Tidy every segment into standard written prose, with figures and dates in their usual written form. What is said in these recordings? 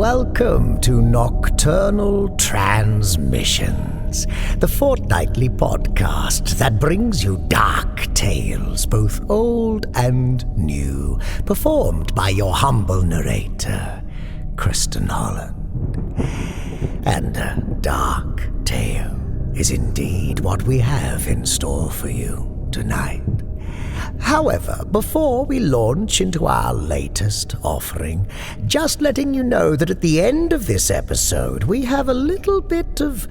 welcome to Nocturnal Transmissions, the fortnightly podcast that brings you dark tales, both old and new, performed by your humble narrator, Kristin Holland. And a dark tale is indeed what we have in store for you tonight. However, before we launch into our latest offering, just letting you know that at the end of this episode, we have a little bit of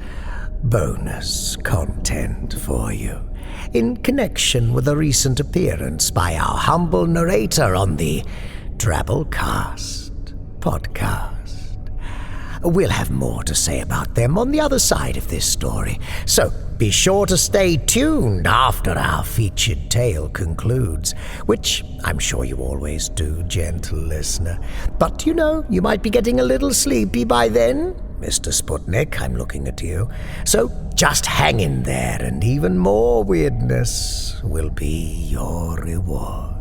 bonus content for you, in connection with a recent appearance by our humble narrator on the Drabblecast podcast. We'll have more to say about them on the other side of this story, so be sure to stay tuned after our featured tale concludes, which I'm sure you always do, gentle listener. But you might be getting a little sleepy by then. Mr. Sputnik, I'm looking at you. So just hang in there, and even more weirdness will be your reward.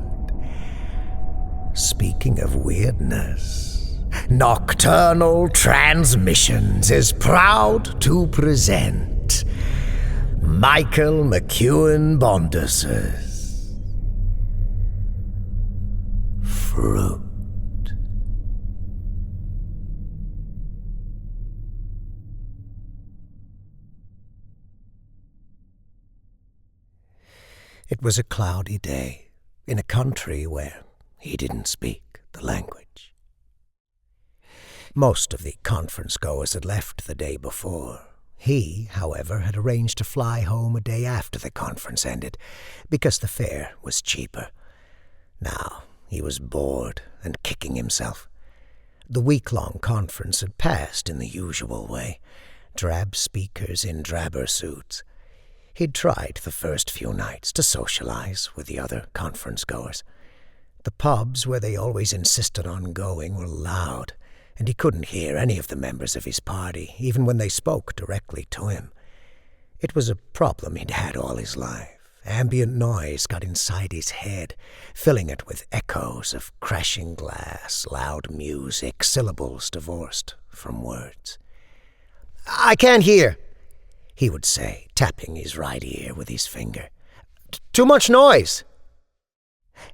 Speaking of weirdness, Nocturnal Transmissions is proud to present McKeown Bondhus's Fruit. It was a cloudy day in a country where he didn't speak the language. Most of the conference-goers had left the day before. He, however, had arranged to fly home a day after the conference ended, because the fare was cheaper. Now he was bored and kicking himself. The week-long conference had passed in the usual way, drab speakers in drabber suits. He'd tried the first few nights to socialize with the other conference-goers. The pubs where they always insisted on going were loud, and he couldn't hear any of the members of his party, even when they spoke directly to him. It was a problem he'd had all his life. Ambient noise got inside his head, filling it with echoes of crashing glass, loud music, syllables divorced from words. "I can't hear," he would say, tapping his right ear with his finger. "Too much noise."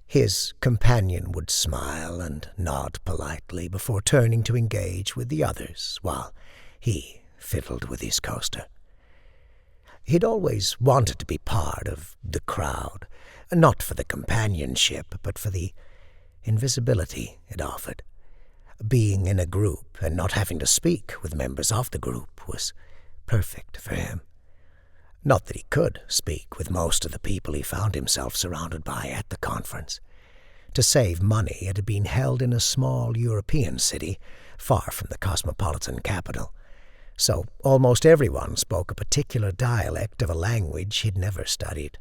His companion would smile and nod politely before turning to engage with the others, while he fiddled with his coaster. He'd always wanted to be part of the crowd, not for the companionship, but for the invisibility it offered. Being in a group and not having to speak with members of the group was perfect for him. Not that he could speak with most of the people he found himself surrounded by at the conference. To save money, it had been held in a small European city, far from the cosmopolitan capital. So almost everyone spoke a particular dialect of a language he'd never studied.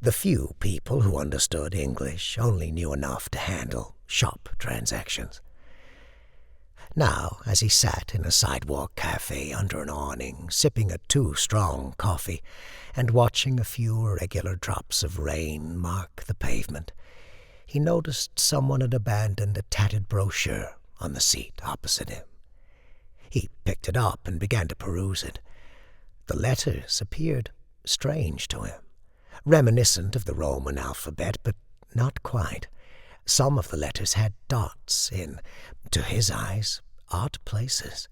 The few people who understood English only knew enough to handle shop transactions. Now, as he sat in a sidewalk cafe under an awning, sipping a too-strong coffee and watching a few irregular drops of rain mark the pavement, he noticed someone had abandoned a tattered brochure on the seat opposite him. He picked it up and began to peruse it. The letters appeared strange to him, reminiscent of the Roman alphabet, but not quite. Some of the letters had dots in, to his eyes, odd places.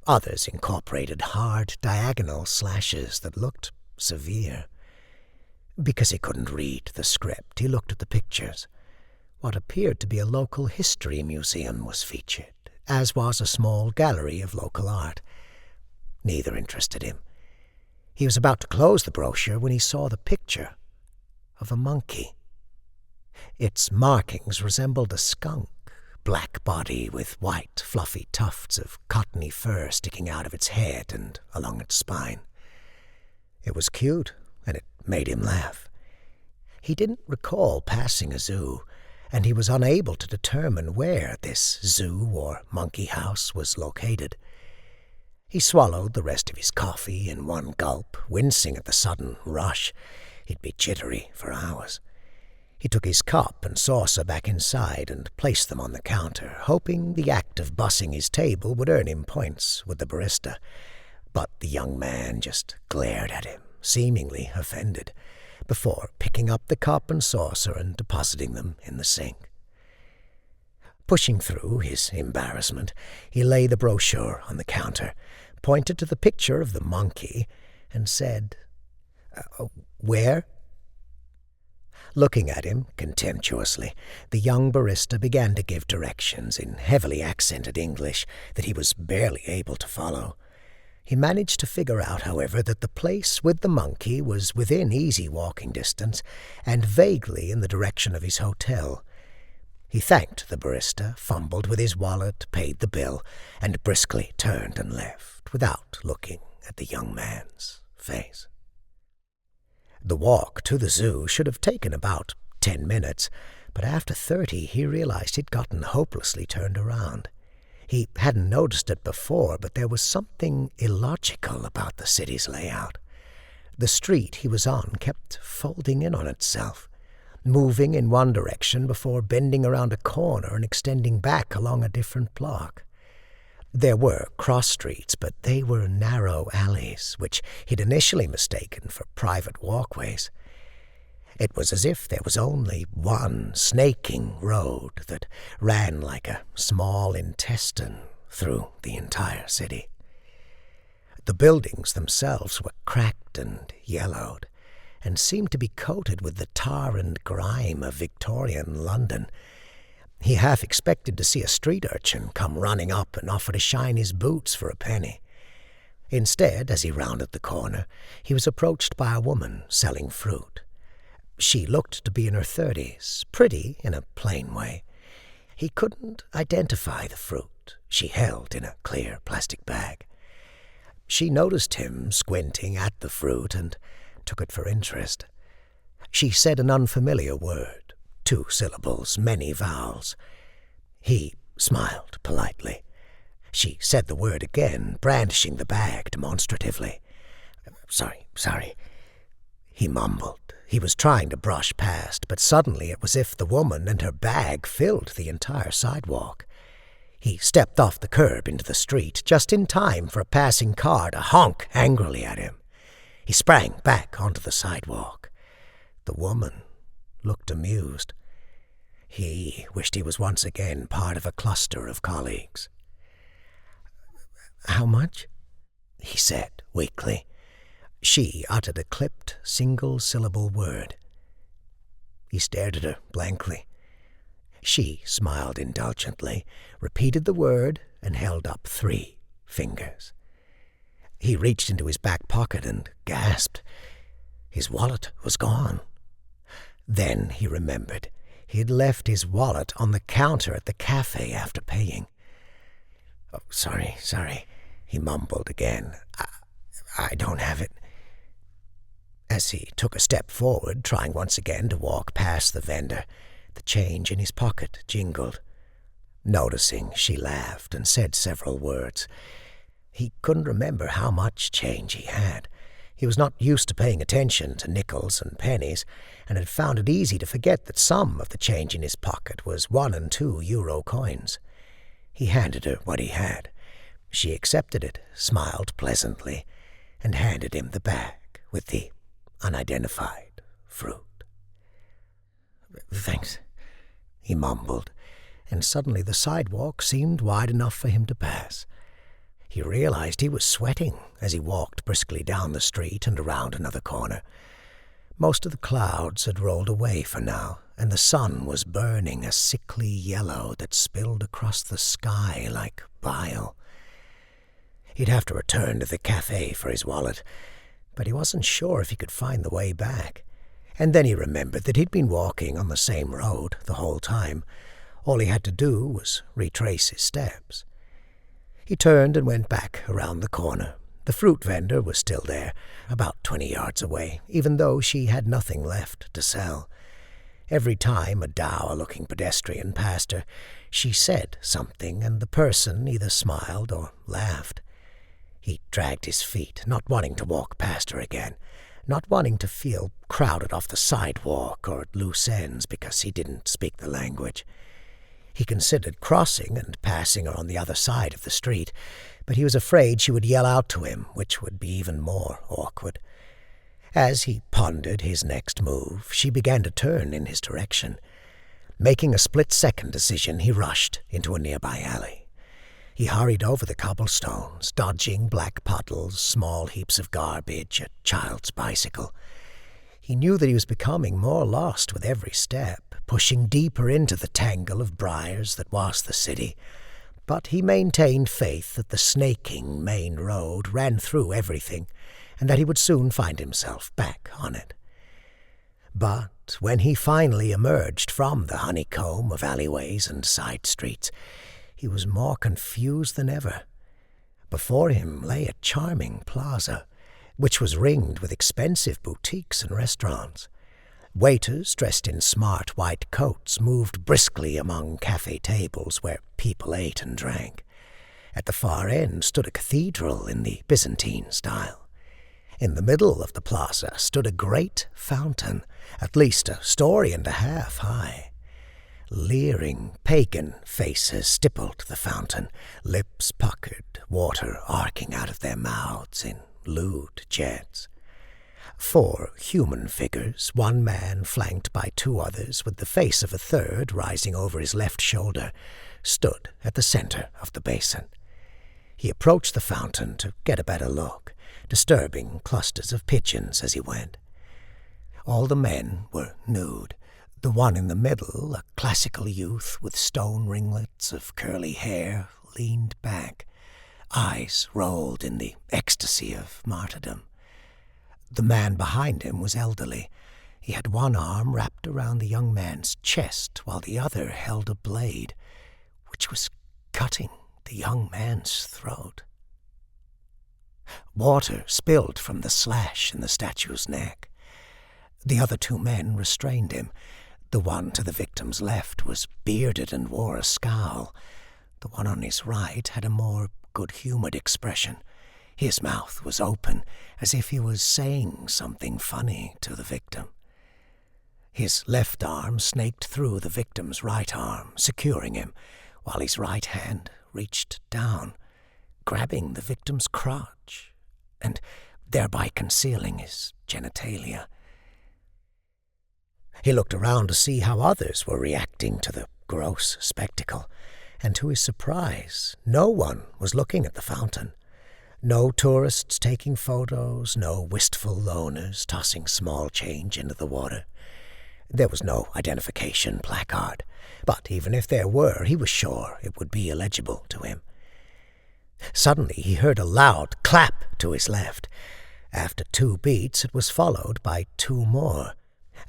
Others incorporated hard diagonal slashes that looked severe. Because he couldn't read the script, he looked at the pictures. What appeared to be a local history museum was featured, as was a small gallery of local art. Neither interested him. He was about to close the brochure when he saw the picture of a monkey. Its markings resembled a skunk, black body with white, fluffy tufts of cottony fur sticking out of its head and along its spine. It was cute, and it made him laugh. He didn't recall passing a zoo, and he was unable to determine where this zoo or monkey house was located. He swallowed the rest of his coffee in one gulp, wincing at the sudden rush. He'd be jittery for hours. He took his cup and saucer back inside and placed them on the counter, hoping the act of bussing his table would earn him points with the barista. But the young man just glared at him, seemingly offended, before picking up the cup and saucer and depositing them in the sink. Pushing through his embarrassment, he laid the brochure on the counter, pointed to the picture of the monkey, and said, "Where?" Looking at him contemptuously, the young barista began to give directions in heavily accented English that he was barely able to follow. He managed to figure out, however, that the place with the monkey was within easy walking distance and vaguely in the direction of his hotel. He thanked the barista, fumbled with his wallet, paid the bill, and briskly turned and left, without looking at the young man's face. The walk to the zoo should have taken about 10 minutes, but after 30 he realized he'd gotten hopelessly turned around. He hadn't noticed it before, but there was something illogical about the city's layout. The street he was on kept folding in on itself, moving in one direction before bending around a corner and extending back along a different block. There were cross streets, but they were narrow alleys, which he'd initially mistaken for private walkways. It was as if there was only one snaking road that ran like a small intestine through the entire city. The buildings themselves were cracked and yellowed, and seemed to be coated with the tar and grime of Victorian London. He half expected to see a street urchin come running up and offer to shine his boots for a penny. Instead, as he rounded the corner, he was approached by a woman selling fruit. She looked to be in her 30s, pretty in a plain way. He couldn't identify the fruit she held in a clear plastic bag. She noticed him squinting at the fruit and took it for interest. She said an unfamiliar word, 2 syllables, many vowels. He smiled politely. She said the word again, brandishing the bag demonstratively. Sorry, he mumbled. He was trying to brush past, but suddenly it was as if the woman and her bag filled the entire sidewalk. He stepped off the curb into the street, just in time for a passing car to honk angrily at him. He sprang back onto the sidewalk. The woman looked amused. He wished he was once again part of a cluster of colleagues. "How much?" he said weakly. She uttered a clipped, single-syllable word. He stared at her blankly. She smiled indulgently, repeated the word, and held up 3 fingers. He reached into his back pocket and gasped. His wallet was gone. Then he remembered. He had left his wallet on the counter at the cafe after paying. "Oh, sorry," he mumbled again. I don't have it." As he took a step forward, trying once again to walk past the vendor, the change in his pocket jingled. Noticing, she laughed and said several words. He couldn't remember how much change he had. He was not used to paying attention to nickels and pennies, and had found it easy to forget that some of the change in his pocket was 1 and 2 euro coins. He handed her what he had. She accepted it, smiled pleasantly, and handed him the bag with the unidentified fruit. "Thanks," he mumbled, and suddenly the sidewalk seemed wide enough for him to pass. He realized he was sweating as he walked briskly down the street and around another corner. Most of the clouds had rolled away for now, and the sun was burning a sickly yellow that spilled across the sky like bile. He'd have to return to the cafe for his wallet, but he wasn't sure if he could find the way back. And then he remembered that he'd been walking on the same road the whole time. All he had to do was retrace his steps. He turned and went back around the corner. The fruit vendor was still there, about 20 yards away, even though she had nothing left to sell. Every time a dour-looking pedestrian passed her, she said something, and the person either smiled or laughed. He dragged his feet, not wanting to walk past her again, not wanting to feel crowded off the sidewalk or at loose ends because he didn't speak the language. He considered crossing and passing her on the other side of the street, but he was afraid she would yell out to him, which would be even more awkward. As he pondered his next move, she began to turn in his direction. Making a split-second decision, he rushed into a nearby alley. He hurried over the cobblestones, dodging black puddles, small heaps of garbage, a child's bicycle. He knew that he was becoming more lost with every step, pushing deeper into the tangle of briars that was the city, but he maintained faith that the snaking main road ran through everything, and that he would soon find himself back on it. But when he finally emerged from the honeycomb of alleyways and side streets, he was more confused than ever. Before him lay a charming plaza, which was ringed with expensive boutiques and restaurants. Waiters dressed in smart white coats moved briskly among cafe tables where people ate and drank. At the far end stood a cathedral in the Byzantine style. In the middle of the plaza stood a great fountain, at least a story and a half high. Leering pagan faces stippled the fountain, lips puckered, water arcing out of their mouths in lewd jets. 4 human figures, one man flanked by 2 others with the face of a third rising over his left shoulder, stood at the center of the basin. He approached the fountain to get a better look, disturbing clusters of pigeons as he went. All the men were nude. The one in the middle, a classical youth with stone ringlets of curly hair, leaned back. Eyes rolled in the ecstasy of martyrdom. The man behind him was elderly. He had one arm wrapped around the young man's chest, while the other held a blade, which was cutting the young man's throat. Water spilled from the slash in the statue's neck. The other 2 men restrained him. The one to the victim's left was bearded and wore a scowl. The one on his right had a more good-humored expression. His mouth was open, as if he was saying something funny to the victim. His left arm snaked through the victim's right arm, securing him, while his right hand reached down, grabbing the victim's crotch, and thereby concealing his genitalia. He looked around to see how others were reacting to the gross spectacle, and to his surprise, no one was looking at the fountain. No tourists taking photos, no wistful loners tossing small change into the water. There was no identification placard, but even if there were, he was sure it would be illegible to him. Suddenly he heard a loud clap to his left. After 2 beats, it was followed by 2 more.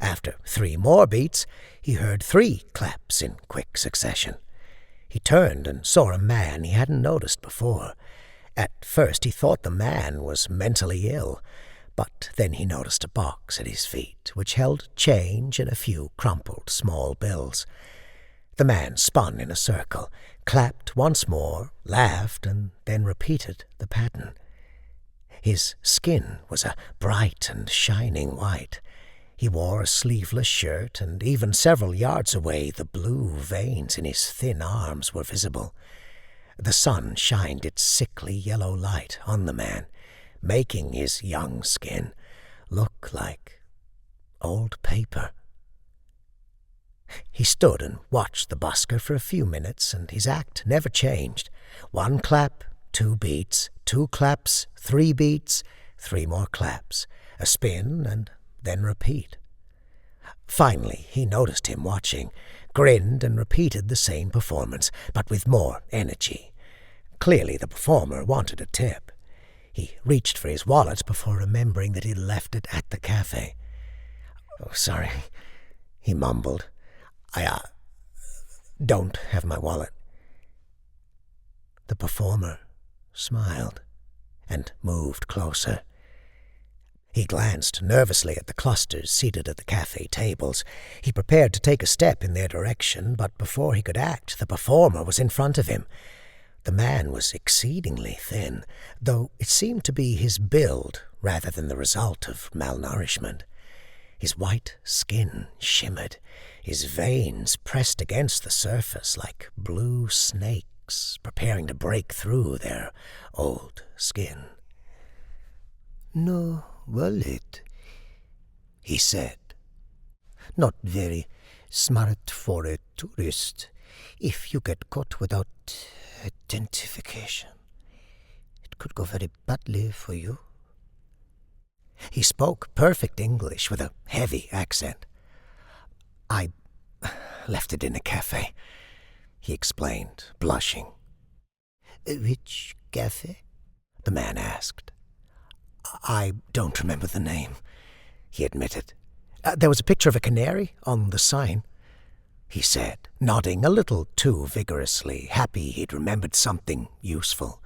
After 3 more beats, he heard 3 claps in quick succession. He turned and saw a man he hadn't noticed before. At first he thought the man was mentally ill, but then he noticed a box at his feet, which held change and a few crumpled small bills. The man spun in a circle, clapped once more, laughed, and then repeated the pattern. His skin was a bright and shining white. He wore a sleeveless shirt, and even several yards away the blue veins in his thin arms were visible. The sun shined its sickly yellow light on the man, making his young skin look like old paper. He stood and watched the busker for a few minutes, and his act never changed. 1 clap, 2 beats, 2 claps, 3 beats, 3 more claps, a spin, and then repeat. Finally, he noticed him watching, grinned, and repeated the same performance, but with more energy. Clearly the performer wanted a tip. He reached for his wallet before remembering that he'd left it at the cafe. "Oh, sorry," he mumbled. I don't have my wallet." The performer smiled and moved closer. He glanced nervously at the clusters seated at the cafe tables. He prepared to take a step in their direction, but before he could act, the performer was in front of him. The man was exceedingly thin, though it seemed to be his build rather than the result of malnourishment. His white skin shimmered, his veins pressed against the surface like blue snakes preparing to break through their old skin. "No wallet," he said. "Not very smart for a tourist. If you get caught without identification, it could go very badly for you." He spoke perfect English with a heavy accent. "I left it in a cafe," he explained, blushing. "Which cafe?" the man asked. "I don't remember the name," he admitted. "There was a picture of a canary on the sign," he said, nodding a little too vigorously, happy he'd remembered something useful.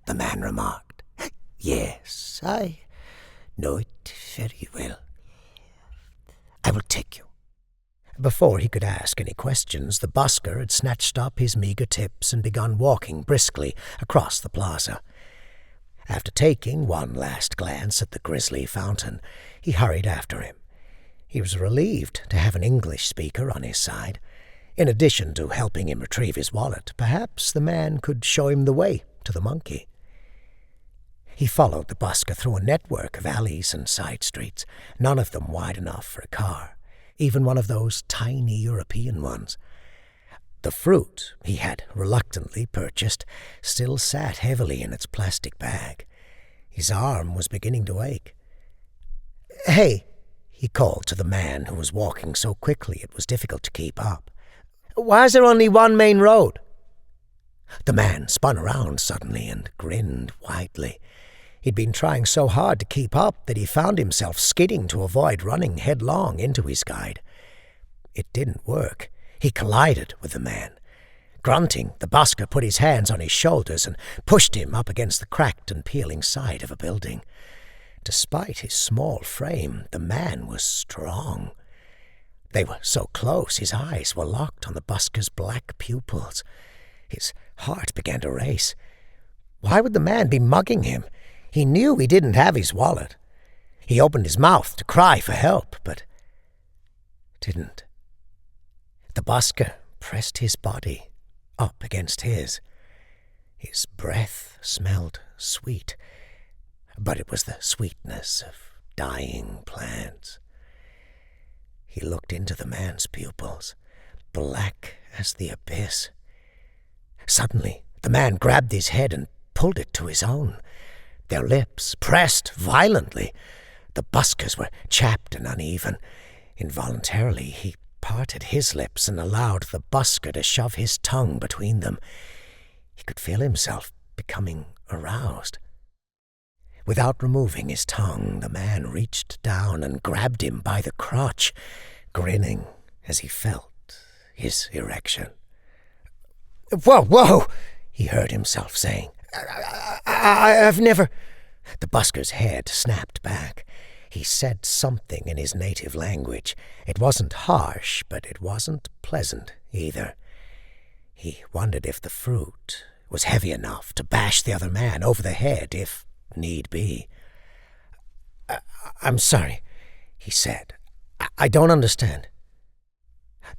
The man remarked. "Yes, I know it very well. I will take you." Before he could ask any questions, the busker had snatched up his meager tips and begun walking briskly across the plaza. After taking one last glance at the grisly fountain, he hurried after him. He was relieved to have an English speaker on his side. In addition to helping him retrieve his wallet, perhaps the man could show him the way to the monkey. He followed the busker through a network of alleys and side streets, none of them wide enough for a car, even one of those tiny European ones. The fruit he had reluctantly purchased still sat heavily in its plastic bag. His arm was beginning to ache. "Hey," he called to the man who was walking so quickly it was difficult to keep up. "Why is there only one main road?" The man spun around suddenly and grinned widely. He'd been trying so hard to keep up that he found himself skidding to avoid running headlong into his guide. It didn't work. He collided with the man. Grunting, the busker put his hands on his shoulders and pushed him up against the cracked and peeling side of a building. Despite his small frame, the man was strong. They were so close, his eyes were locked on the busker's black pupils. His heart began to race. Why would the man be mugging him? He knew he didn't have his wallet. He opened his mouth to cry for help, but didn't. The busker pressed his body up against his. His breath smelled sweet, but it was the sweetness of dying plants. He looked into the man's pupils, black as the abyss. Suddenly, the man grabbed his head and pulled it to his own. Their lips pressed violently. The busker's were chapped and uneven. Involuntarily, he parted his lips and allowed the busker to shove his tongue between them. He could feel himself becoming aroused. Without removing his tongue, the man reached down and grabbed him by the crotch, grinning as he felt his erection. "Whoa, whoa!" he heard himself saying. I've never—" The busker's head snapped back. He said something in his native language. It wasn't harsh, but it wasn't pleasant either. He wondered if the fruit was heavy enough to bash the other man over the head if need be. "I'm sorry," he said. I don't understand."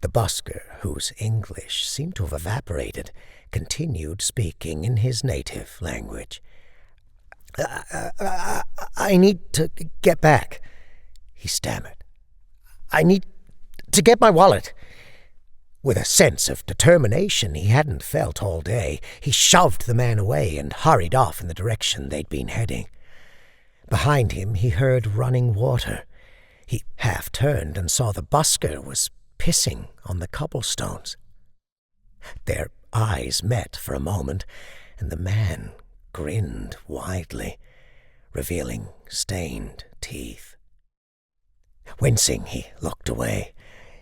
The busker, whose English seemed to have evaporated, continued speaking in his native language. I need to get back," he stammered. "I need to get my wallet." With a sense of determination he hadn't felt all day, he shoved the man away and hurried off in the direction they'd been heading. Behind him he heard running water. He half turned and saw the busker was pissing on the cobblestones. Their eyes met for a moment, and the man grinned widely, revealing stained teeth. Wincing, he looked away.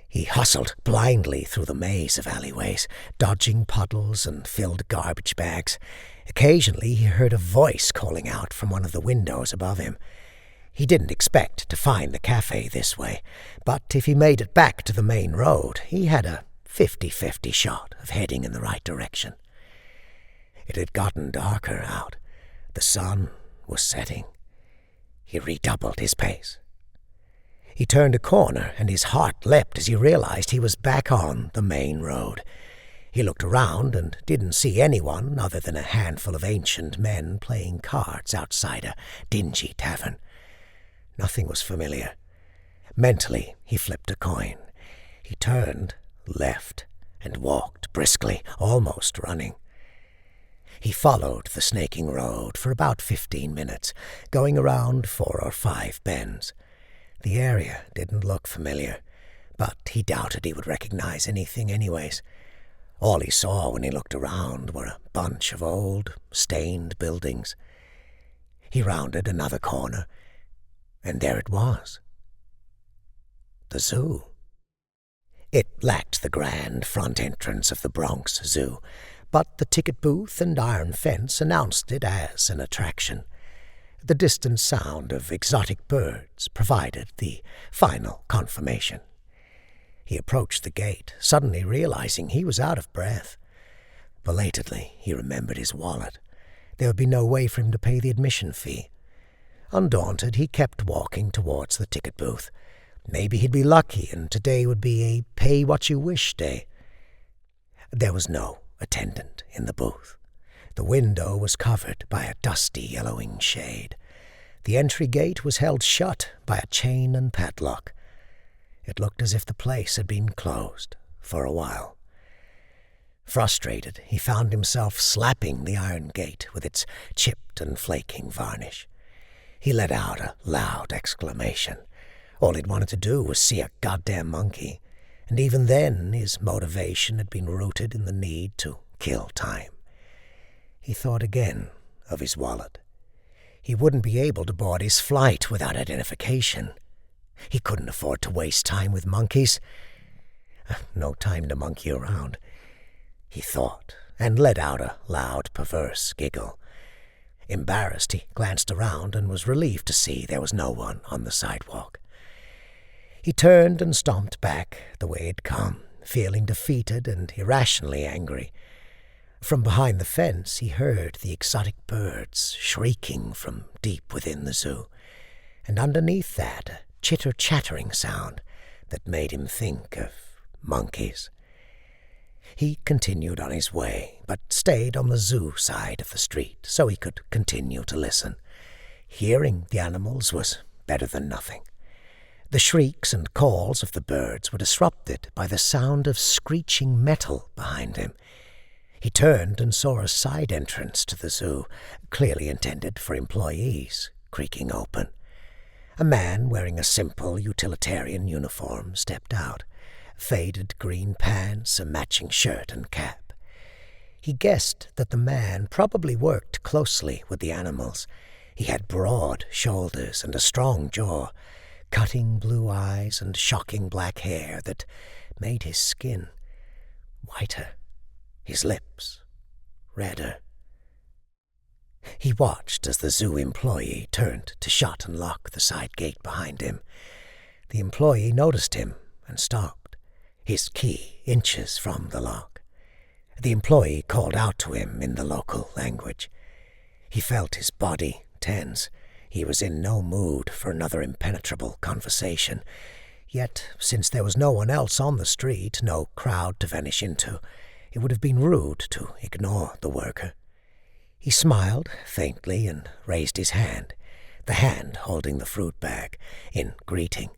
He hustled blindly through the maze of alleyways, dodging puddles and filled garbage bags. Occasionally he heard a voice calling out from one of the windows above him. He didn't expect to find the cafe this way, but if he made it back to the main road, he had a 50-50 shot of heading in the right direction. It had gotten darker out. The sun was setting. He redoubled his pace. He turned a corner, and his heart leapt as he realized he was back on the main road. He looked around and didn't see anyone other than a handful of ancient men playing cards outside a dingy tavern. Nothing was familiar. Mentally, he flipped a coin. He turned left and walked briskly, almost running. He followed the snaking road for about 15 minutes, going around 4 or 5 bends. The area didn't look familiar, but he doubted he would recognize anything anyways. All he saw when he looked around were a bunch of old, stained buildings. He rounded another corner, and there it was. The zoo. It lacked the grand front entrance of the Bronx Zoo, but the ticket booth and iron fence announced it as an attraction. The distant sound of exotic birds provided the final confirmation. He approached the gate, suddenly realizing he was out of breath. Belatedly, he remembered his wallet. There would be no way for him to pay the admission fee. Undaunted, he kept walking towards the ticket booth. Maybe he'd be lucky, and today would be a pay-what-you-wish day. There was no attendant in the booth. The window was covered by a dusty yellowing shade. The entry gate was held shut by a chain and padlock. It looked as if the place had been closed for a while. Frustrated, he found himself slapping the iron gate with its chipped and flaking varnish. He let out a loud exclamation. All he'd wanted to do was see a goddamn monkey, and even then his motivation had been rooted in the need to kill time. He thought again of his wallet. He wouldn't be able to board his flight without identification. He couldn't afford to waste time with monkeys. No time to monkey around, he thought, and let out a loud, perverse giggle. Embarrassed, he glanced around and was relieved to see there was no one on the sidewalk. He turned and stomped back the way he'd come, feeling defeated and irrationally angry. From behind the fence he heard the exotic birds shrieking from deep within the zoo, and underneath that a chitter-chattering sound that made him think of monkeys. He continued on his way, but stayed on the zoo side of the street so he could continue to listen. Hearing the animals was better than nothing. The shrieks and calls of the birds were disrupted by the sound of screeching metal behind him. He turned and saw a side entrance to the zoo, clearly intended for employees, creaking open. A man wearing a simple utilitarian uniform stepped out, faded green pants, a matching shirt and cap. He guessed that the man probably worked closely with the animals. He had broad shoulders and a strong jaw, cutting blue eyes and shocking black hair that made his skin whiter, his lips redder. He watched as the zoo employee turned to shut and lock the side gate behind him. The employee noticed him and stopped, his key inches from the lock. The employee called out to him in the local language. He felt his body tense. He was in no mood for another impenetrable conversation. Yet, since there was no one else on the street, no crowd to vanish into, it would have been rude to ignore the worker. He smiled faintly and raised his hand, the hand holding the fruit bag, in greeting.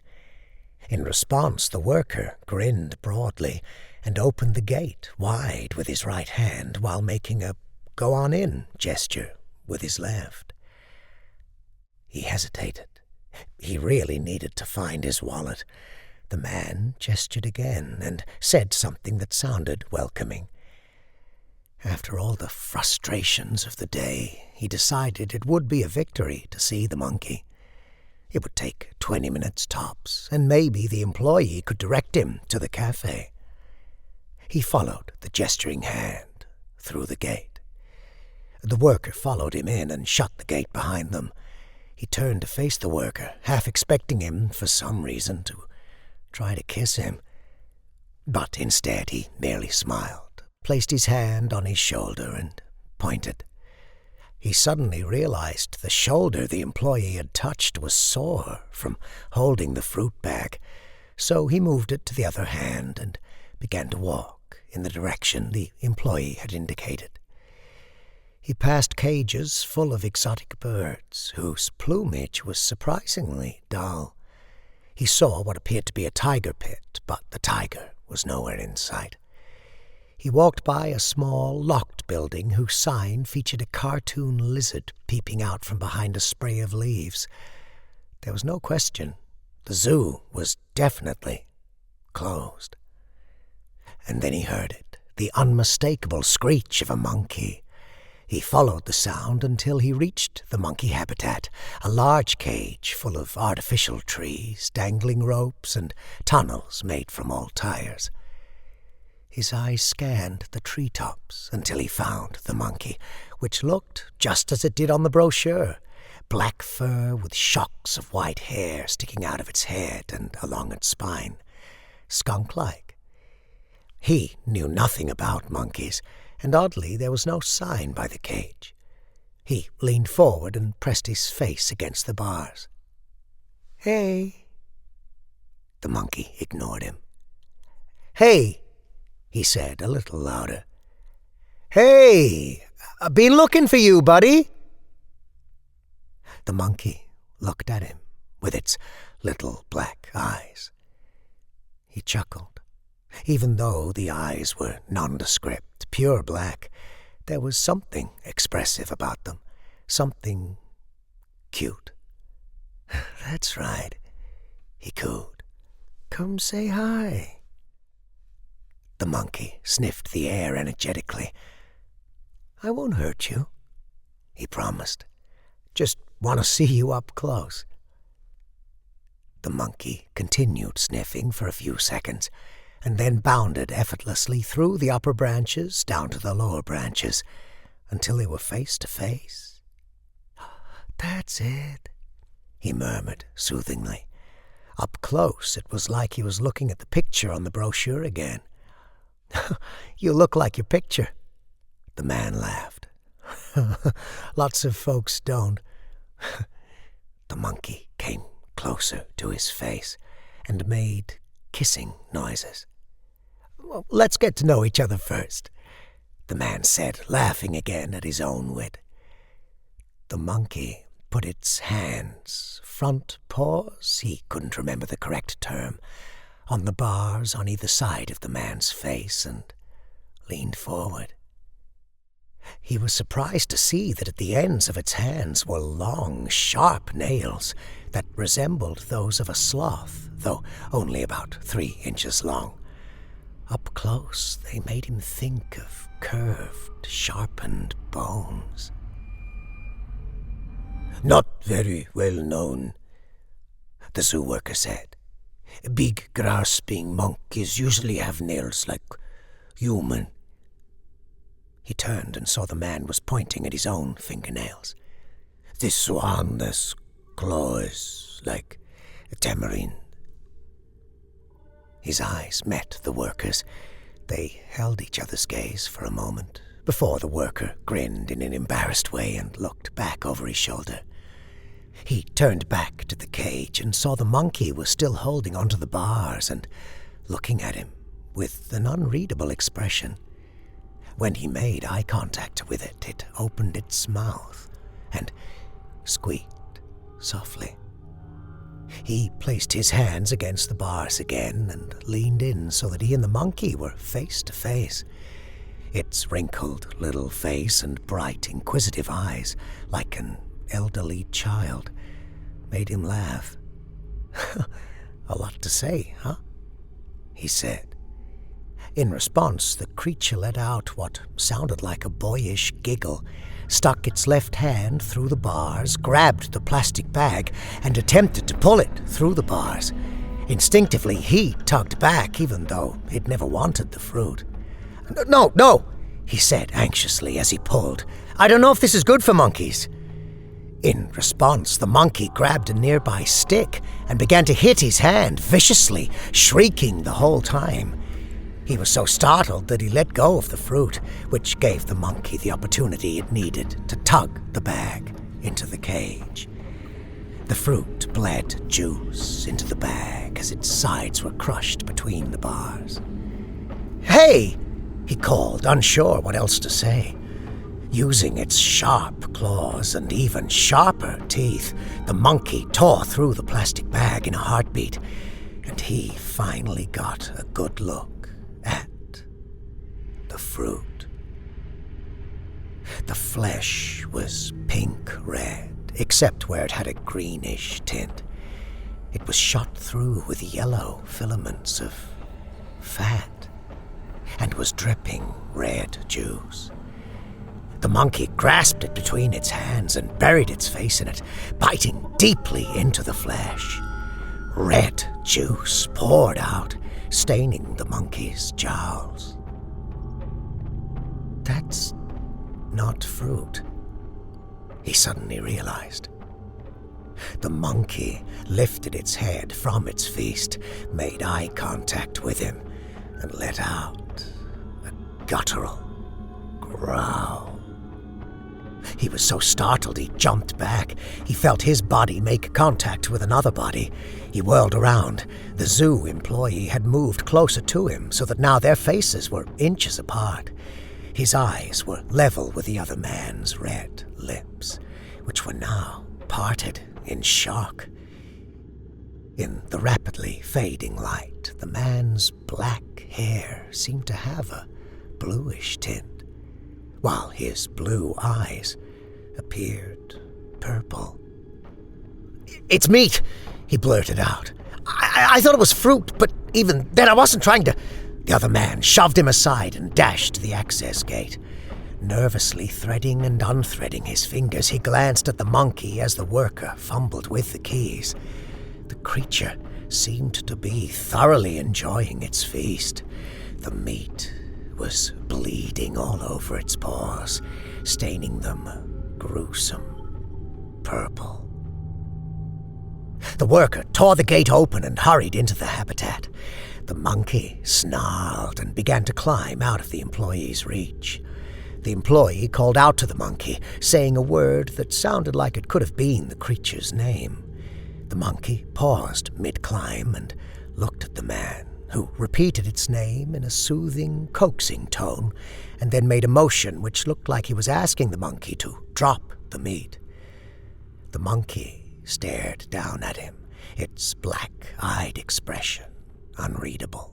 In response, the worker grinned broadly and opened the gate wide with his right hand while making a go-on-in gesture with his left. He hesitated. He really needed to find his wallet. The man gestured again and said something that sounded welcoming. After all the frustrations of the day, he decided it would be a victory to see the monkey. It would take 20 minutes tops, and maybe the employee could direct him to the cafe. He followed the gesturing hand through the gate. The worker followed him in and shut the gate behind them. He turned to face the worker, half expecting him, for some reason, to try to kiss him. But instead he merely smiled, placed his hand on his shoulder, and pointed. He suddenly realized the shoulder the employee had touched was sore from holding the fruit bag, so he moved it to the other hand and began to walk in the direction the employee had indicated. He passed cages full of exotic birds, whose plumage was surprisingly dull. He saw what appeared to be a tiger pit, but the tiger was nowhere in sight. He walked by a small, locked building whose sign featured a cartoon lizard peeping out from behind a spray of leaves. There was no question. The zoo was definitely closed. And then he heard it, the unmistakable screech of a monkey. He followed the sound until he reached the monkey habitat, a large cage full of artificial trees, dangling ropes, and tunnels made from old tires. His eyes scanned the treetops until he found the monkey, which looked just as it did on the brochure, black fur with shocks of white hair sticking out of its head and along its spine, skunk-like. He knew nothing about monkeys, and oddly there was no sign by the cage. He leaned forward and pressed his face against the bars. "Hey." The monkey ignored him. "Hey," he said a little louder. "Hey, I've been looking for you, buddy." The monkey looked at him with its little black eyes. He chuckled. Even though the eyes were nondescript, pure black, there was something expressive about them, something cute. "That's right," he cooed. "Come say hi." The monkey sniffed the air energetically. "I won't hurt you," he promised. "Just want to see you up close." The monkey continued sniffing for a few seconds, and then bounded effortlessly through the upper branches down to the lower branches, until they were face to face. "That's it," he murmured soothingly. Up close, it was like he was looking at the picture on the brochure again. "You look like your picture," the man laughed. "Lots of folks don't." The monkey came closer to his face and made kissing noises. "Well, let's get to know each other first," the man said, laughing again at his own wit. The monkey put its hands, front paws, he couldn't remember the correct term, on the bars on either side of the man's face and leaned forward. He was surprised to see that at the ends of its hands were long, sharp nails that resembled those of a sloth, though only about 3 inches long. Up close, they made him think of curved, sharpened bones. "Not very well known," the zoo worker said. "Big, grasping monkeys usually have nails like human." He turned and saw the man was pointing at his own fingernails. "This one has claws like a tamarind." His eyes met the worker's. They held each other's gaze for a moment, before the worker grinned in an embarrassed way and looked back over his shoulder. He turned back to the cage and saw the monkey was still holding onto the bars and looking at him with an unreadable expression. When he made eye contact with it, it opened its mouth and squeaked softly. He placed his hands against the bars again and leaned in so that he and the monkey were face to face. Its wrinkled little face and bright, inquisitive eyes, like an elderly child, made him laugh. "A lot to say, huh?" he said. In response, the creature let out what sounded like a boyish giggle, stuck its left hand through the bars, grabbed the plastic bag, and attempted to pull it through the bars. Instinctively, he tugged back, even though he'd never wanted the fruit. No, he said anxiously as he pulled. "I don't know if this is good for monkeys." In response, the monkey grabbed a nearby stick and began to hit his hand viciously, shrieking the whole time. He was so startled that he let go of the fruit, which gave the monkey the opportunity it needed to tug the bag into the cage. The fruit bled juice into the bag as its sides were crushed between the bars. "Hey!" he called, unsure what else to say. Using its sharp claws and even sharper teeth, the monkey tore through the plastic bag in a heartbeat, and he finally got a good look at the fruit. The flesh was pink-red, except where it had a greenish tint. It was shot through with yellow filaments of fat and was dripping red juice. The monkey grasped it between its hands and buried its face in it, biting deeply into the flesh. Red juice poured out, staining the monkey's jowls. "That's not fruit," he suddenly realized. The monkey lifted its head from its feast, made eye contact with him, and let out a guttural growl. He was so startled he jumped back. He felt his body make contact with another body. He whirled around. The zoo employee had moved closer to him so that now their faces were inches apart. His eyes were level with the other man's red lips, which were now parted in shock. In the rapidly fading light, the man's black hair seemed to have a bluish tint, while his blue eyes appeared purple. "It's meat," he blurted out. I thought it was fruit, but even then I wasn't trying to..." The other man shoved him aside and dashed to the access gate. Nervously threading and unthreading his fingers, he glanced at the monkey as the worker fumbled with the keys. The creature seemed to be thoroughly enjoying its feast. The meat was bleeding all over its paws, staining them a gruesome purple. The worker tore the gate open and hurried into the habitat. The monkey snarled and began to climb out of the employee's reach. The employee called out to the monkey, saying a word that sounded like it could have been the creature's name. The monkey paused mid-climb and looked at the man, who repeated its name in a soothing, coaxing tone, and then made a motion which looked like he was asking the monkey to drop the meat. The monkey stared down at him, its black-eyed expression unreadable.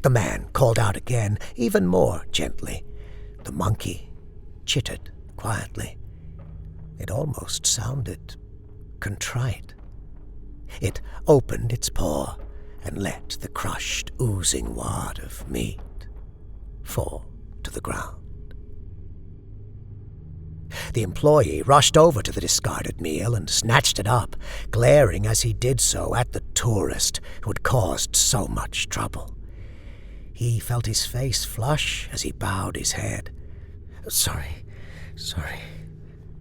The man called out again, even more gently. The monkey chittered quietly. It almost sounded contrite. It opened its paw and let the crushed, oozing wad of meat fall to the ground. The employee rushed over to the discarded meal and snatched it up, glaring as he did so at the tourist who had caused so much trouble. He felt his face flush as he bowed his head. Sorry,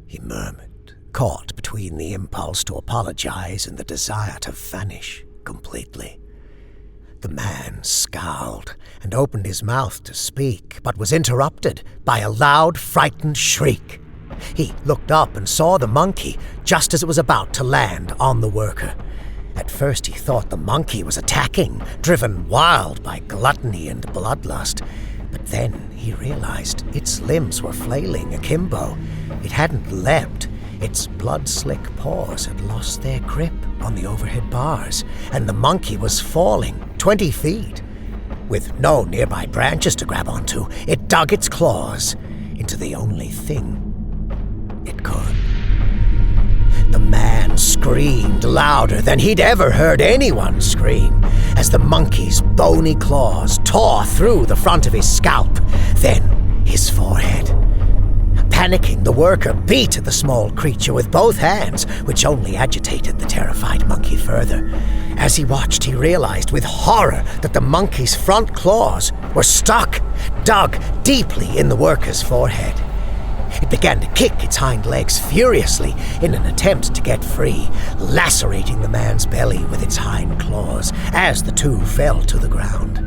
he murmured, caught between the impulse to apologize and the desire to vanish completely. The man scowled and opened his mouth to speak, but was interrupted by a loud, frightened shriek. He looked up and saw the monkey just as it was about to land on the worker. At first he thought the monkey was attacking, driven wild by gluttony and bloodlust. But then he realized its limbs were flailing akimbo. It hadn't leapt. Its blood-slick paws had lost their grip on the overhead bars, and the monkey was falling 20 feet. With no nearby branches to grab onto, it dug its claws into the only thing it could. The man screamed louder than he'd ever heard anyone scream as the monkey's bony claws tore through the front of his scalp, then his forehead. Panicking, the worker beat at the small creature with both hands, which only agitated the terrified monkey further. As he watched, he realized with horror that the monkey's front claws were stuck, dug deeply in the worker's forehead. It began to kick its hind legs furiously in an attempt to get free, lacerating the man's belly with its hind claws as the two fell to the ground.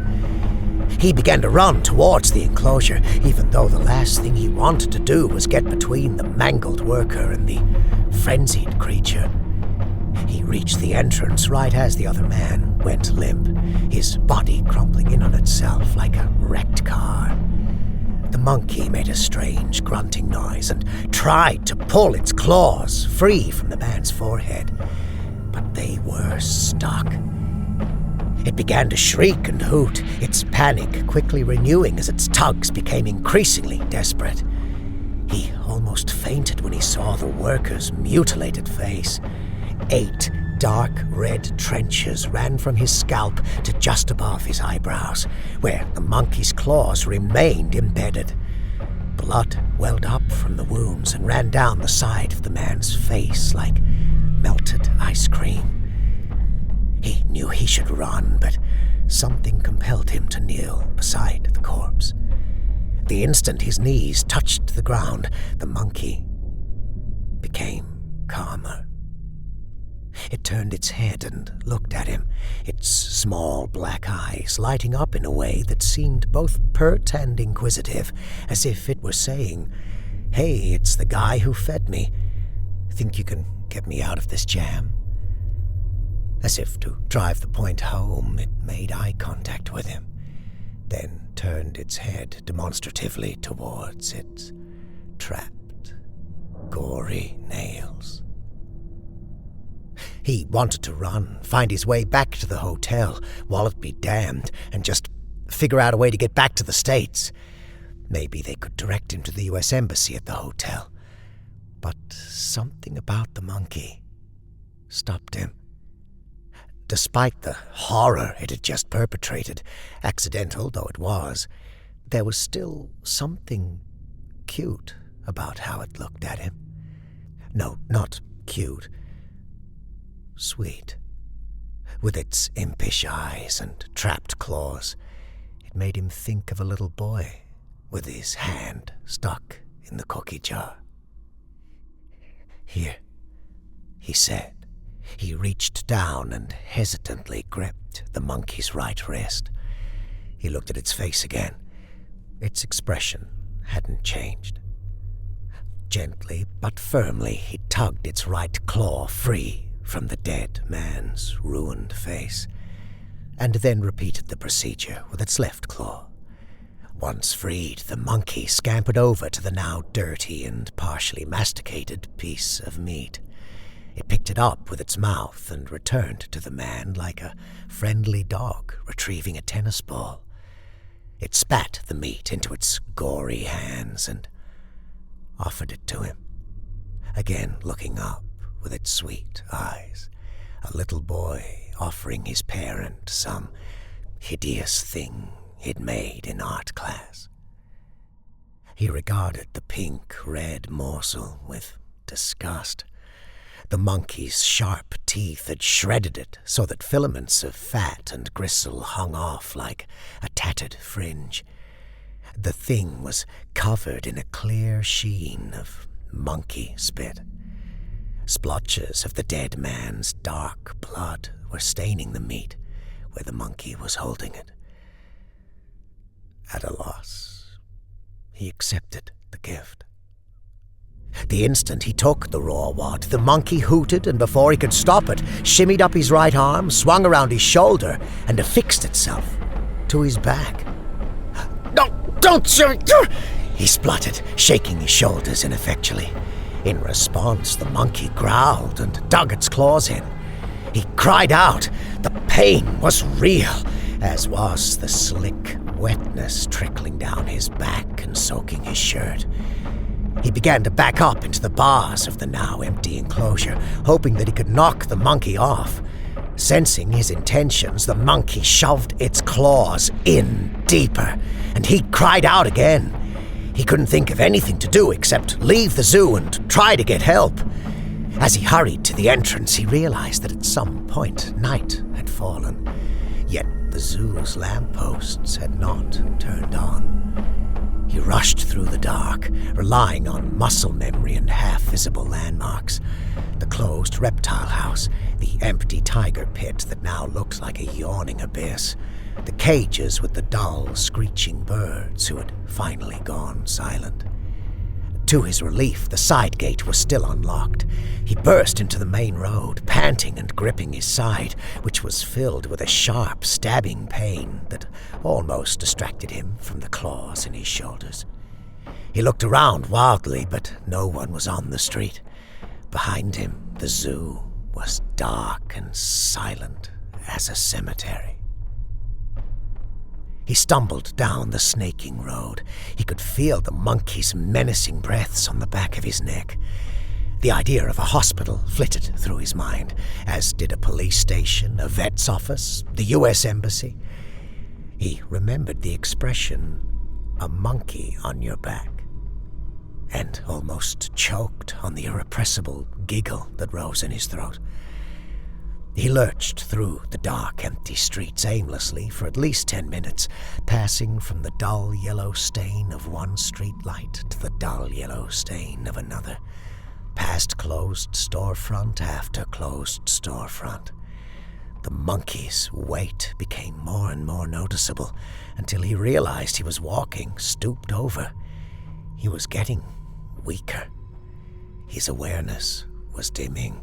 He began to run towards the enclosure, even though the last thing he wanted to do was get between the mangled worker and the frenzied creature. He reached the entrance right as the other man went limp, his body crumpling in on itself like a wrecked car. The monkey made a strange grunting noise and tried to pull its claws free from the man's forehead, but they were stuck. It began to shriek and hoot, its panic quickly renewing as its tugs became increasingly desperate. He almost fainted when he saw the worker's mutilated face. 8 dark red trenches ran from his scalp to just above his eyebrows, where the monkey's claws remained embedded. Blood welled up from the wounds and ran down the side of the man's face like melted ice cream. He knew he should run, but something compelled him to kneel beside the corpse. The instant his knees touched the ground, the monkey became calmer. It turned its head and looked at him, its small black eyes lighting up in a way that seemed both pert and inquisitive, as if it were saying, "Hey, it's the guy who fed me. Think you can get me out of this jam?" As if to drive the point home, it made eye contact with him, then turned its head demonstratively towards its trapped, gory nails. He wanted to run, find his way back to the hotel, wallet be damned, and just figure out a way to get back to the States. Maybe they could direct him to the U.S. Embassy at the hotel. But something about the monkey stopped him. Despite the horror it had just perpetrated, accidental though it was, there was still something cute about how it looked at him. No, not cute. Sweet. With its impish eyes and trapped claws, it made him think of a little boy with his hand stuck in the cookie jar. "Here," he said. He reached down and hesitantly gripped the monkey's right wrist. He looked at its face again. Its expression hadn't changed. Gently but firmly, he tugged its right claw free from the dead man's ruined face, and then repeated the procedure with its left claw. Once freed, the monkey scampered over to the now dirty and partially masticated piece of meat. It picked it up with its mouth and returned to the man like a friendly dog retrieving a tennis ball. It spat the meat into its gory hands and offered it to him, again looking up with its sweet eyes, a little boy offering his parent some hideous thing he'd made in art class. He regarded the pink-red morsel with disgust. The monkey's sharp teeth had shredded it so that filaments of fat and gristle hung off like a tattered fringe. The thing was covered in a clear sheen of monkey spit. Splotches of the dead man's dark blood were staining the meat where the monkey was holding it. At a loss, he accepted the gift. The instant he took the raw wad, the monkey hooted, and before he could stop it, shimmied up his right arm, swung around his shoulder, and affixed itself to his back. "No, don't shoot!" he spluttered, shaking his shoulders ineffectually. In response, the monkey growled and dug its claws in. He cried out. The pain was real, as was the slick wetness trickling down his back and soaking his shirt. He began to back up into the bars of the now empty enclosure, hoping that he could knock the monkey off. Sensing his intentions, the monkey shoved its claws in deeper, and he cried out again. He couldn't think of anything to do except leave the zoo and try to get help. As he hurried to the entrance, he realized that at some point night had fallen, yet the zoo's lampposts had not turned on. He rushed through the dark, relying on muscle memory and half-visible landmarks. The closed reptile house, the empty tiger pit that now looked like a yawning abyss, the cages with the dull, screeching birds who had finally gone silent. To his relief, the side gate was still unlocked. He burst into the main road, panting and gripping his side, which was filled with a sharp, stabbing pain that almost distracted him from the claws in his shoulders. He looked around wildly, but no one was on the street. Behind him, the zoo was dark and silent as a cemetery. He stumbled down the snaking road. He could feel the monkey's menacing breaths on the back of his neck. The idea of a hospital flitted through his mind, as did a police station, a vet's office, the U.S. Embassy. He remembered the expression, "a monkey on your back," and almost choked on the irrepressible giggle that rose in his throat. He lurched through the dark, empty streets aimlessly for at least 10 minutes, passing from the dull yellow stain of one street light to the dull yellow stain of another, past closed storefront after closed storefront. The monkey's weight became more and more noticeable until he realized he was walking stooped over. He was getting weaker. His awareness was dimming,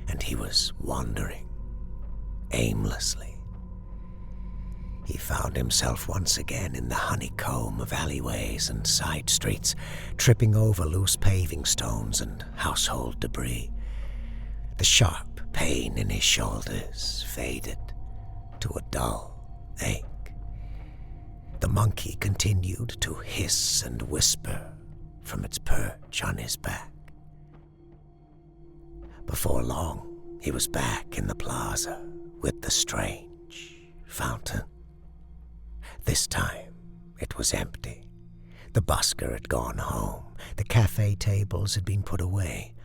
and he was wandering aimlessly. He found himself once again in the honeycomb of alleyways and side streets, tripping over loose paving stones and household debris. The sharp pain in his shoulders faded to a dull ache. The monkey continued to hiss and whisper from its perch on his back. Before long, he was back in the plaza with the strange fountain. This time, it was empty. The busker had gone home. The cafe tables had been put away.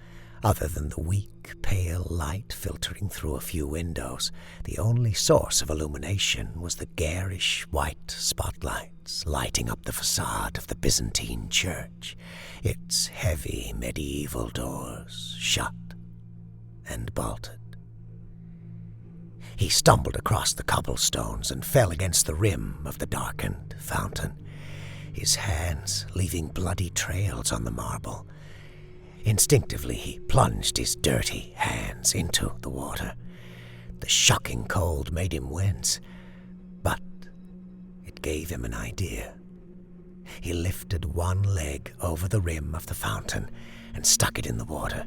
Other than the weak, pale light filtering through a few windows, the only source of illumination was the garish white spotlights lighting up the facade of the Byzantine church, its heavy medieval doors shut and bolted. He stumbled across the cobblestones and fell against the rim of the darkened fountain, his hands leaving bloody trails on the marble. Instinctively, he plunged his dirty hands into the water. The shocking cold made him wince, but it gave him an idea. He lifted one leg over the rim of the fountain and stuck it in the water,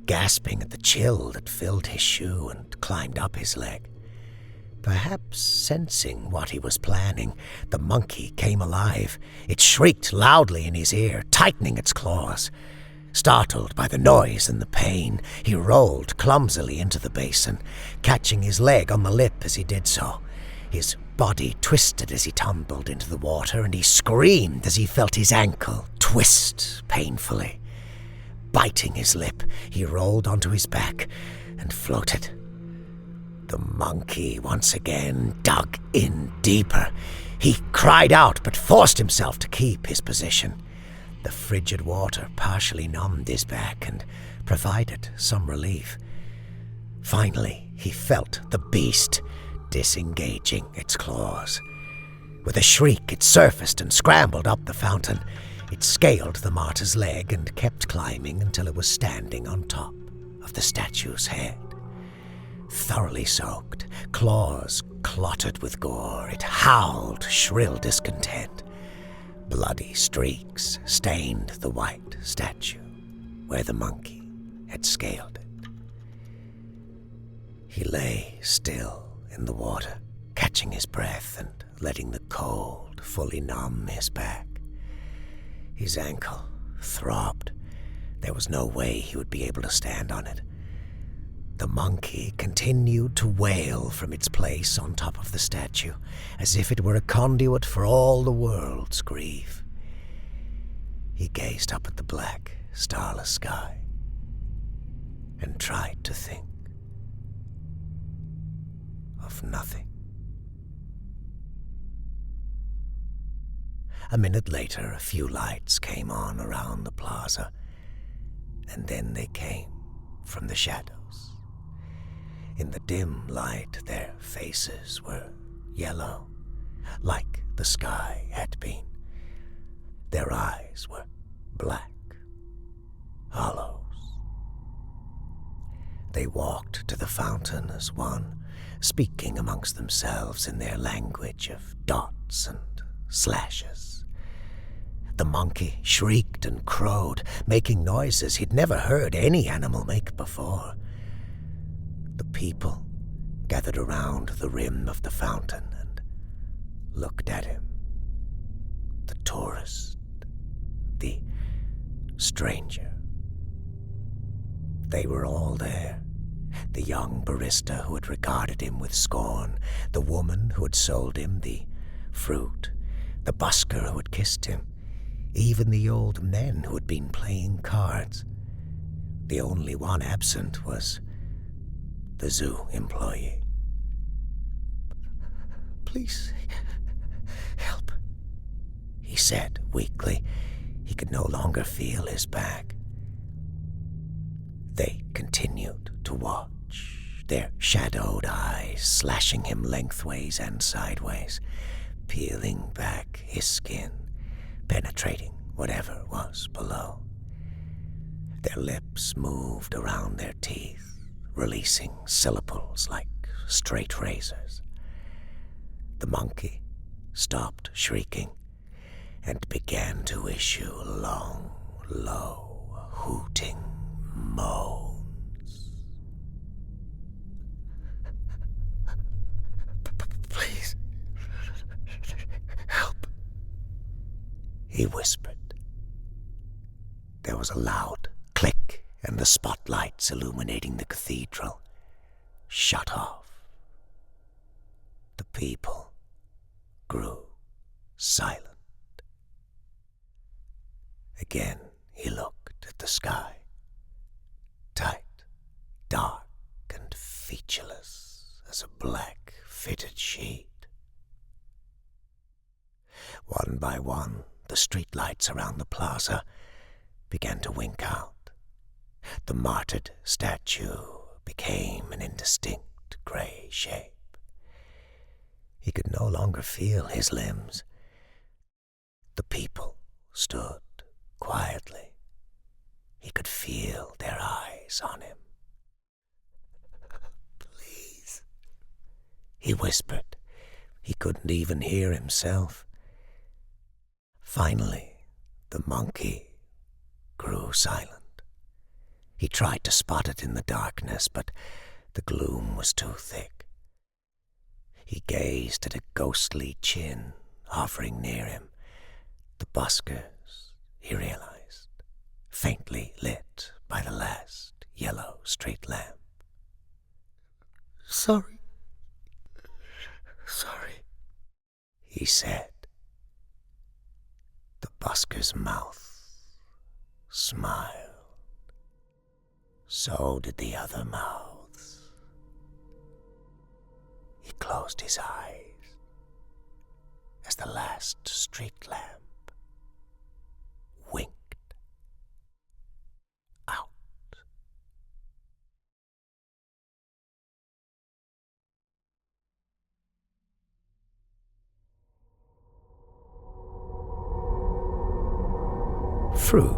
gasping at the chill that filled his shoe, and climbed up his leg. Perhaps sensing what he was planning, the monkey came alive. It shrieked loudly in his ear, tightening its claws. Startled by the noise and the pain, he rolled clumsily into the basin, catching his leg on the lip as he did so. His body twisted as he tumbled into the water, and he screamed as he felt his ankle twist painfully. Biting his lip, he rolled onto his back and floated. The monkey once again dug in deeper. He cried out, but forced himself to keep his position. The frigid water partially numbed his back and provided some relief. Finally, he felt the beast disengaging its claws. With a shriek, it surfaced and scrambled up the fountain. It scaled the martyr's leg and kept climbing until it was standing on top of the statue's head. Thoroughly soaked, claws clotted with gore, it howled shrill discontent. Bloody streaks stained the white statue where the monkey had scaled it. He lay still in the water, catching his breath and letting the cold fully numb his back. His ankle throbbed. There was no way he would be able to stand on it. The monkey continued to wail from its place on top of the statue, as if it were a conduit for all the world's grief. He gazed up at the black, starless sky and tried to think of nothing. A minute later, a few lights came on around the plaza, and then they came from the shadows. In the dim light, their faces were yellow like the sky had been. Their eyes were black hollows. They walked to the fountain as one, speaking amongst themselves in their language of dots and slashes. The monkey shrieked and crowed, making noises he'd never heard any animal make before. The people gathered around the rim of the fountain and looked at him. The tourist, the stranger. They were all there. The young barista who had regarded him with scorn, the woman who had sold him the fruit, the busker who had kissed him, even the old men who had been playing cards. The only one absent was the zoo employee. "Please, help," he said weakly. He could no longer feel his back. They continued to watch, their shadowed eyes slashing him lengthways and sideways, peeling back his skin, penetrating whatever was below. Their lips moved around their teeth, releasing syllables like straight razors. The monkey stopped shrieking and began to issue long, low, hooting moans. "Please, help," he whispered. There was a loud click, and the spotlights illuminating the cathedral shut off. The people grew silent. Again he looked at the sky, tight, dark, and featureless as a black fitted sheet. One by one, the streetlights around the plaza began to wink out. The martyred statue became an indistinct gray shape. He could no longer feel his limbs. The people stood quietly. He could feel their eyes on him. "Please," he whispered. He couldn't even hear himself. Finally, the monkey grew silent. He tried to spot it in the darkness, but the gloom was too thick. He gazed at a ghostly chin hovering near him. The buskers, he realized, faintly lit by the last yellow street lamp. Sorry, he said. The busker's mouth smiled. So did the other mouths. He closed his eyes as the last street lamp winked out. Fruit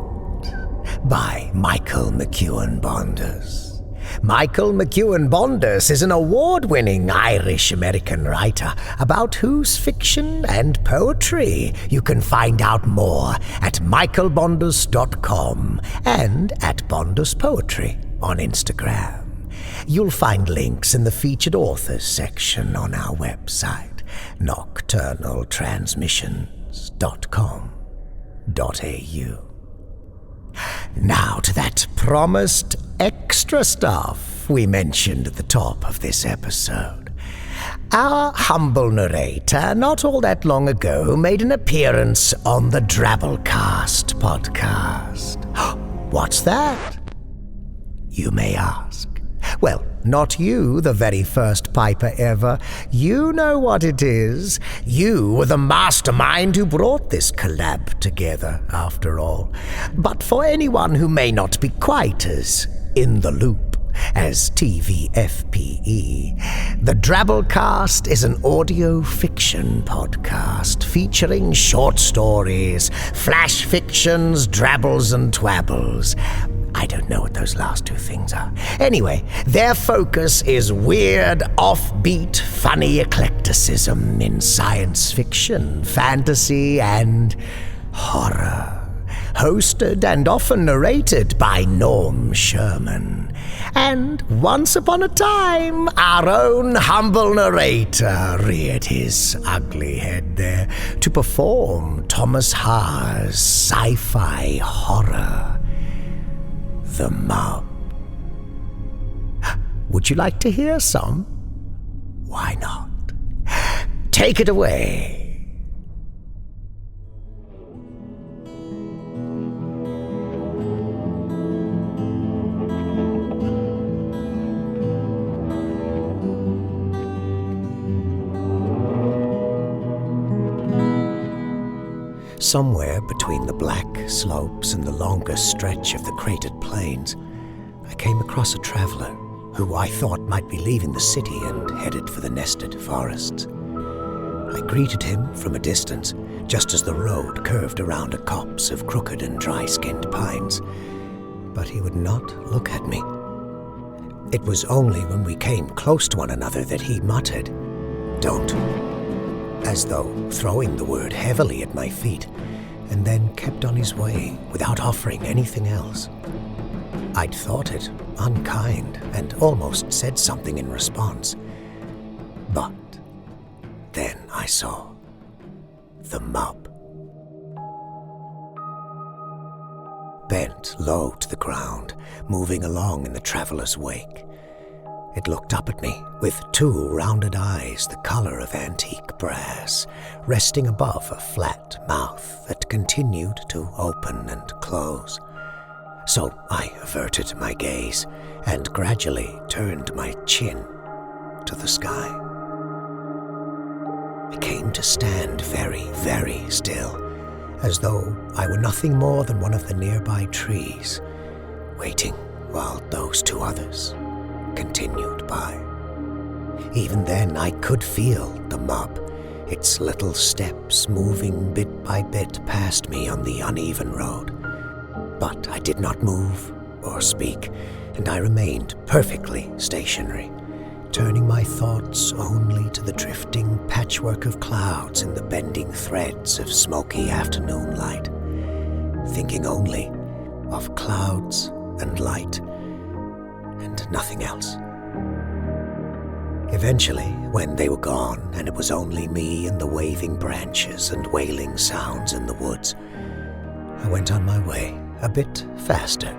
by Michael McKeown Bondhus. Michael McKeown Bondhus is an award-winning Irish-American writer about whose fiction and poetry you can find out more at michaelbondhus.com and at Bondhus Poetry on Instagram. You'll find links in the featured authors section on our website, nocturnaltransmissions.com.au. Now to that promised extra stuff we mentioned at the top of this episode. Our humble narrator, not all that long ago, made an appearance on the Drabblecast podcast. What's that? You may ask. Well, not you, the very first piper ever. You know what it is. You were the mastermind who brought this collab together, after all. But for anyone who may not be quite as in the loop, as TVFPE. The Drabblecast is an audio fiction podcast featuring short stories, flash fictions, drabbles and twabbles. I don't know what those last two things are. Anyway, their focus is weird, offbeat, funny eclecticism in science fiction, fantasy, and horror. Hosted and often narrated by Norm Sherman. And once upon a time, our own humble narrator reared his ugly head there to perform Thomas Haar's sci-fi horror, The Mob. Would you like to hear some? Why not? Take it away. Somewhere between the black slopes and the longest stretch of the cratered plains, I came across a traveler who I thought might be leaving the city and headed for the nested forests. I greeted him from a distance, just as the road curved around a copse of crooked and dry-skinned pines, but he would not look at me. It was only when we came close to one another that he muttered, "Don't," as though throwing the word heavily at my feet, and then kept on his way without offering anything else. I'd thought it unkind and almost said something in response. But then I saw the mob. Bent low to the ground, moving along in the traveler's wake. It looked up at me with two rounded eyes the color of antique brass, resting above a flat mouth that continued to open and close. So I averted my gaze and gradually turned my chin to the sky. I came to stand very, very still, as though I were nothing more than one of the nearby trees, waiting while those two others continued by. Even then, I could feel the mob, its little steps moving bit by bit past me on the uneven road. But I did not move or speak, and I remained perfectly stationary, turning my thoughts only to the drifting patchwork of clouds in the bending threads of smoky afternoon light, thinking only of clouds and light and nothing else. Eventually, when they were gone and it was only me and the waving branches and wailing sounds in the woods, I went on my way a bit faster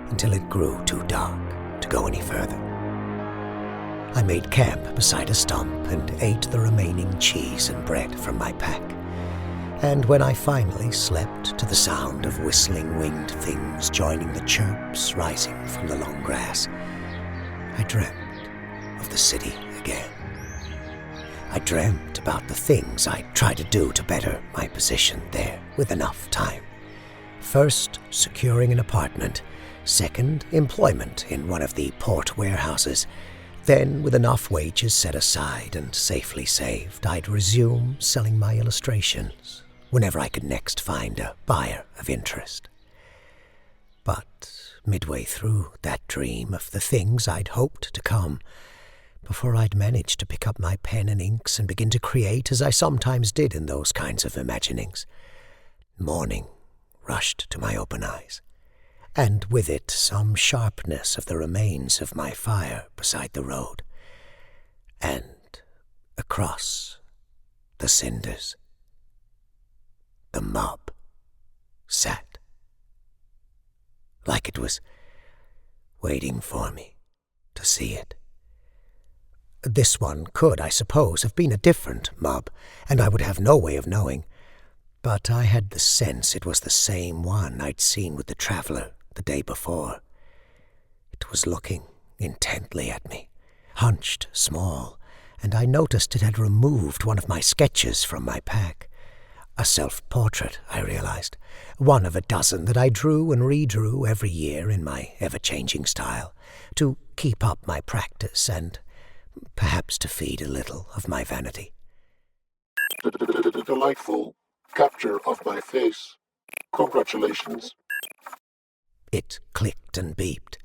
until it grew too dark to go any further. I made camp beside a stump and ate the remaining cheese and bread from my pack. And when I finally slept to the sound of whistling winged things joining the chirps rising from the long grass, I dreamt of the city again. I dreamt about the things I'd try to do to better my position there with enough time. First, securing an apartment. Second, employment in one of the port warehouses. Then, with enough wages set aside and safely saved, I'd resume selling my illustrations whenever I could next find a buyer of interest. But midway through that dream of the things I'd hoped to come, before I'd managed to pick up my pen and inks and begin to create as I sometimes did in those kinds of imaginings, morning rushed to my open eyes, and with it some sharpness of the remains of my fire beside the road, and across the cinders, the mob sat, like it was waiting for me to see it. This one could, I suppose, have been a different mob, and I would have no way of knowing, but I had the sense it was the same one I'd seen with the traveler the day before. It was looking intently at me, hunched small, and I noticed it had removed one of my sketches from my pack. A self-portrait, I realized. One of a dozen that I drew and redrew every year in my ever-changing style, to keep up my practice and perhaps to feed a little of my vanity. Delightful capture of my face. Congratulations. It clicked and beeped.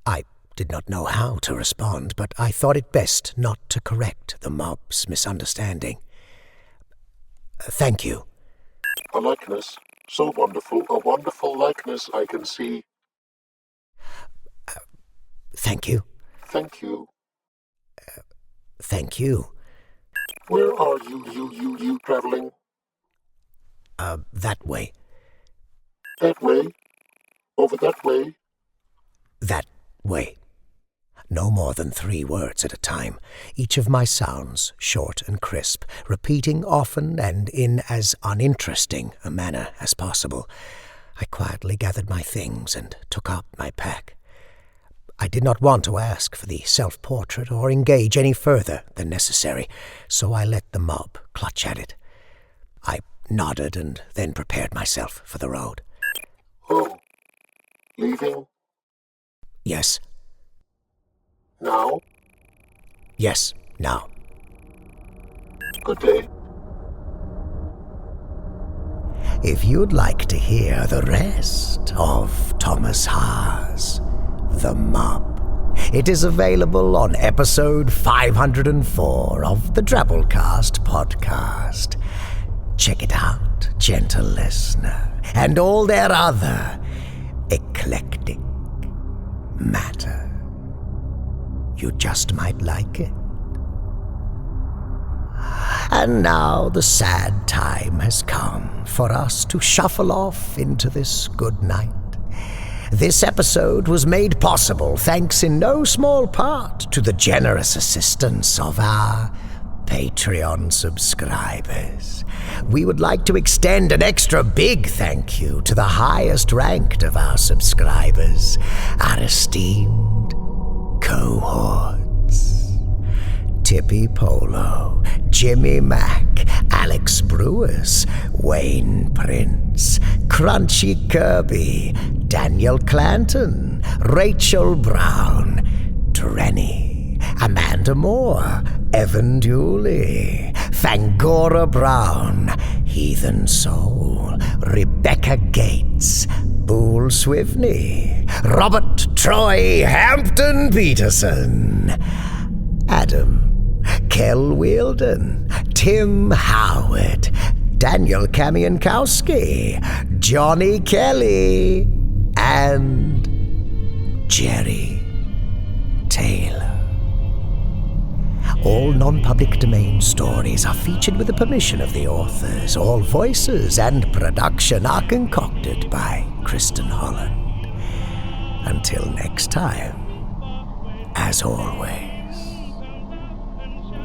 I did not know how to respond, but I thought it best not to correct the mob's misunderstanding. Thank you. A likeness. So wonderful. A wonderful likeness I can see. Thank you. Thank you. Thank you. Where are you traveling? That way. That way? Over that way? That way. No more than 3 words at a time, each of my sounds short and crisp, repeating often and in as uninteresting a manner as possible. I quietly gathered my things and took up my pack. I did not want to ask for the self-portrait or engage any further than necessary, so I let the mob clutch at it. I nodded and then prepared myself for the road. Oh, leaving? Yes. Now? Yes, now. Good day. If you'd like to hear the rest of Thomas Haar's The Mob, it is available on episode 504 of the Drabblecast podcast. Check it out, gentle listener, and all their other eclectic matter. You just might like it. And now the sad time has come for us to shuffle off into this good night. This episode was made possible thanks in no small part to the generous assistance of our Patreon subscribers. We would like to extend an extra big thank you to the highest ranked of our subscribers, our esteemed cohorts. Tippy Polo, Jimmy Mack, Alex Brewers, Wayne Prince, Crunchy Kirby, Daniel Clanton, Rachel Brown, Drenny, Amanda Moore, Evan Dooley, Fangora Brown, Heathen Soul, Rebecca Gates, Boole Swivney, Robert Troy Hampton Peterson, Adam, Kel Wielden, Tim Howard, Daniel Kamiankowski, Johnny Kelly, and Jerry Taylor. All non-public domain stories are featured with the permission of the authors. All voices and production are concocted by Kristin Holland. Until next time, as always,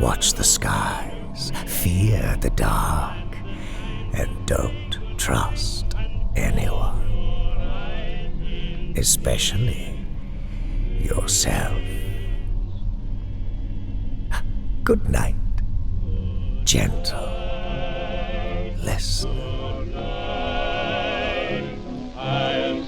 watch the skies, fear the dark, and don't trust anyone, especially yourself. Good night, gentle listener. I am